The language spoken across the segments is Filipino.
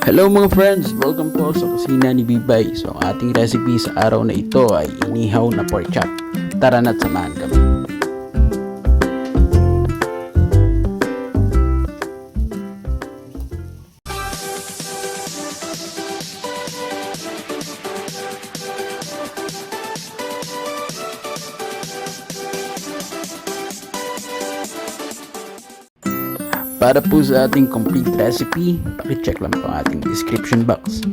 Hello mga friends! Welcome po sa kusina ni Bibay. So ang ating recipe sa araw na ito ay inihaw na pork chop. Tara na't samahan kami. Para po sa ating complete recipe, pakicheck lang po ang ating description box.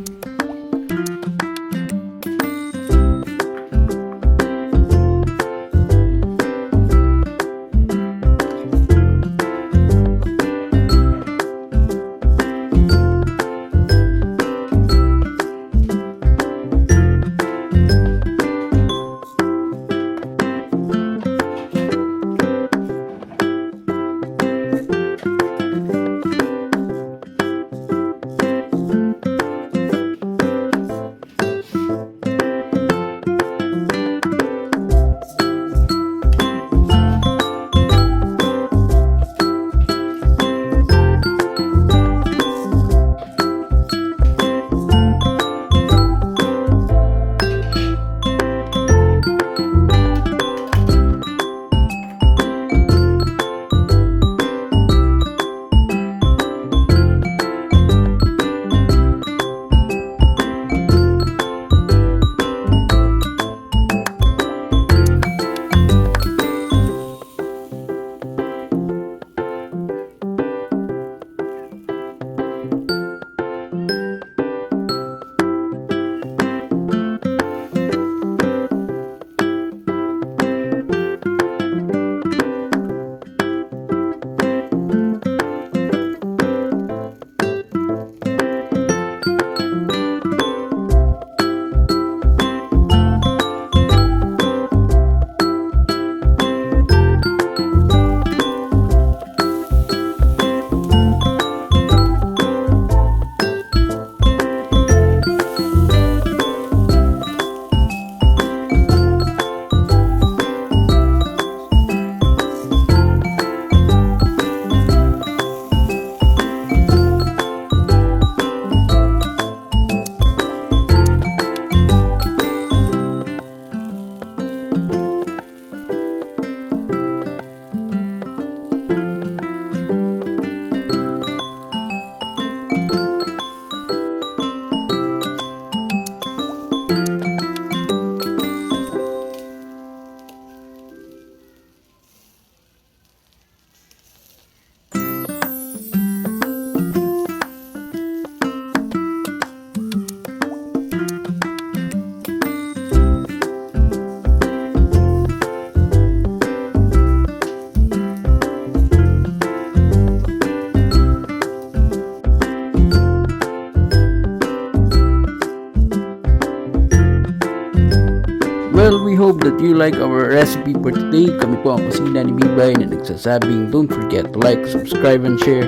Well, we hope that you like our recipe for today. Kami po ang kusina ni Bibay na nagsasabing don't forget to like, subscribe, and share.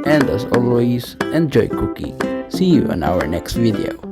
And as always, enjoy cooking. See you on our next video.